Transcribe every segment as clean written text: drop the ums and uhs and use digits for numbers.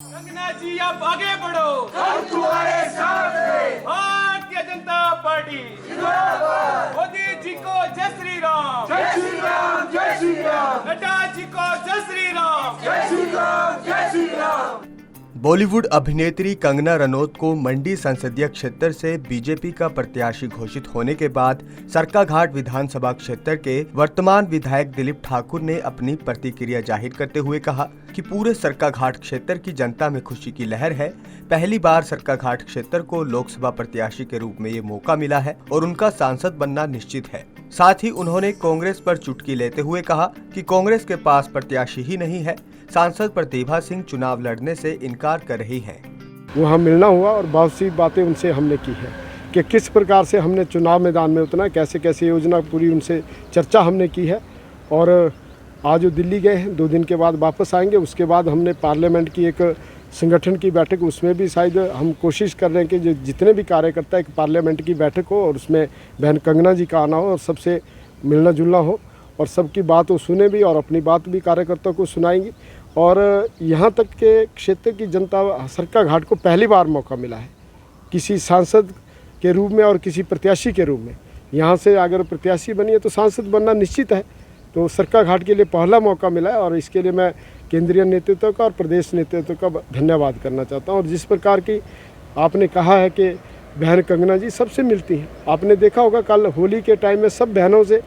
कंगना जी आप आगे बढ़ो, हम तुम्हारे साथ हैं। भारतीय जनता पार्टी जिंदाबाद। मोदी जी को जय श्री राम, जय श्री राम, जय श्री राम, नड्डा जी को जय श्री राम, जय श्री राम, जय श्री राम। बॉलीवुड अभिनेत्री कंगना रनौत को मंडी संसदीय क्षेत्र से बीजेपी का प्रत्याशी घोषित होने के बाद सरकाघाट विधानसभा क्षेत्र के वर्तमान विधायक दिलीप ठाकुर ने अपनी प्रतिक्रिया जाहिर करते हुए कहा कि पूरे सरकाघाट क्षेत्र की जनता में खुशी की लहर है। पहली बार सरकाघाट क्षेत्र को लोकसभा प्रत्याशी के रूप में ये मौका मिला है और उनका सांसद बनना निश्चित है। साथ ही उन्होंने कांग्रेस पर चुटकी लेते हुए कहा कि कांग्रेस के पास प्रत्याशी ही नहीं है। सांसद प्रतिभा सिंह चुनाव लड़ने से इनकार कर रही हैं। वहाँ मिलना हुआ और बहुत सी बातें उनसे हमने की है कि किस प्रकार से हमने चुनाव मैदान में उतना कैसे कैसे योजना पूरी उनसे चर्चा हमने की है। और आज वो दिल्ली गए हैं, 2 दिन के बाद वापस आएंगे। उसके बाद हमने पार्लियामेंट की एक संगठन की बैठक, उसमें भी शायद हम कोशिश कर रहे हैं कि जो जितने भी कार्यकर्ता एक पार्लियामेंट की बैठक हो और उसमें बहन कंगना जी का आना हो और सबसे मिलना जुलना हो और सबकी बात वो सुने भी और अपनी बात भी कार्यकर्ताओं को सुनाएंगी। और यहाँ तक के क्षेत्र की जनता सरकाघाट को पहली बार मौका मिला है किसी सांसद के रूप में और किसी प्रत्याशी के रूप में। यहाँ से अगर प्रत्याशी बनी है तो सांसद बनना निश्चित है। तो सरकाघाट के लिए पहला मौका मिला है और इसके लिए मैं केंद्रीय नेतृत्व का और प्रदेश नेतृत्व का धन्यवाद करना चाहता हूँ। और जिस प्रकार की आपने कहा है कि बहन कंगना जी सबसे मिलती हैं, आपने देखा होगा कल होली के टाइम में सब बहनों से,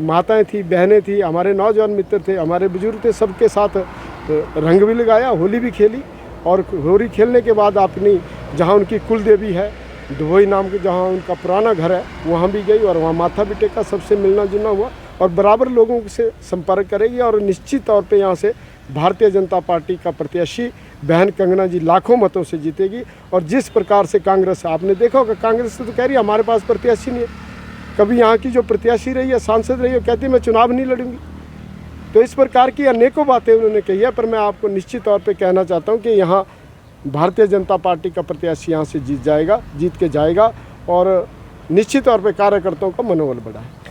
माताएं थी, बहनें थी, हमारे नौजवान मित्र थे, हमारे बुजुर्ग थे, सबके साथ रंग भी लगाया, होली भी खेली। और होली खेलने के बाद अपनी जहाँ उनकी कुल देवी है धोई नाम के, जहाँ उनका पुराना घर है, वहाँ भी गई और वहाँ माथा भी टेका, सबसे मिलना जुलना हुआ और बराबर लोगों से संपर्क करेगी। और निश्चित तौर पे यहाँ से भारतीय जनता पार्टी का प्रत्याशी बहन कंगना जी लाखों मतों से जीतेगी। और जिस प्रकार से कांग्रेस, आपने देखा होगा कांग्रेस तो कह रही है हमारे पास प्रत्याशी नहीं है। कभी यहाँ की जो प्रत्याशी रही है, सांसद रही है, कहती मैं चुनाव नहीं लड़ूंगी। तो इस प्रकार की अनेकों बातें उन्होंने कही है। पर मैं आपको निश्चित तौर पे कहना चाहता हूँ कि यहाँ भारतीय जनता पार्टी का प्रत्याशी यहाँ से जीत के जाएगा और निश्चित तौर पे कार्यकर्ताओं का मनोबल बढ़ा है।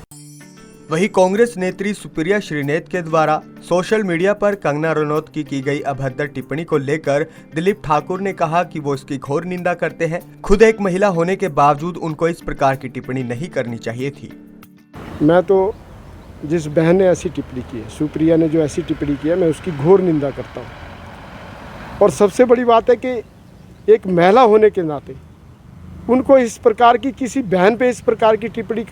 वहीं कांग्रेस नेत्री सुप्रिया श्रीनेत के द्वारा सोशल मीडिया पर कंगना रनौत की गई अभद्र टिप्पणी को लेकर दिलीप ठाकुर ने कहा कि वो इसकी घोर निंदा करते हैं। खुद एक महिला होने के बावजूद उनको इस प्रकार की टिप्पणी नहीं करनी चाहिए थी। मैं तो जिस बहन ने ऐसी टिप्पणी की है, सुप्रिया ने जो ऐसी टिप्पणी की है, मैं उसकी घोर निंदा करता हूँ। और सबसे बड़ी बात है कि एक महिला होने के नाते उनको इस प्रकार की किसी बहन पे इस प्रकार की टिप्पणी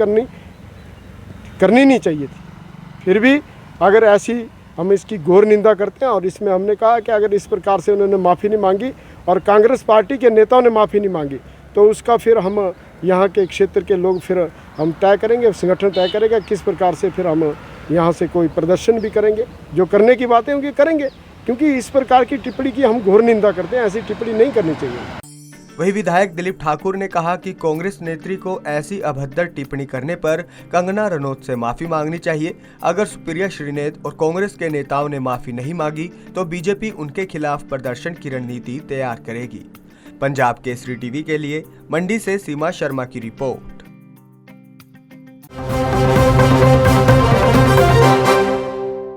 करनी नहीं चाहिए थी। फिर भी अगर ऐसी, हम इसकी घोर निंदा करते हैं। और इसमें हमने कहा कि अगर इस प्रकार से उन्होंने माफ़ी नहीं मांगी और कांग्रेस पार्टी के नेताओं ने माफ़ी नहीं मांगी तो उसका फिर हम यहाँ के क्षेत्र के लोग फिर हम तय करेंगे, संगठन तय करेगा किस प्रकार से फिर हम यहाँ से कोई प्रदर्शन भी करेंगे। जो करने की बातें होंगी करेंगे, क्योंकि इस प्रकार की टिप्पणी की हम घोर निंदा करते हैं। ऐसी टिप्पणी नहीं करनी चाहिए। वही विधायक दिलीप ठाकुर ने कहा कि कांग्रेस नेत्री को ऐसी अभद्र टिप्पणी करने पर कंगना रनौत से माफी मांगनी चाहिए। अगर सुप्रिया श्रीनेत और कांग्रेस के नेताओं ने माफी नहीं मांगी तो बीजेपी उनके खिलाफ प्रदर्शन की रणनीति तैयार करेगी। पंजाब केसरी टीवी के लिए मंडी से सीमा शर्मा की रिपोर्ट।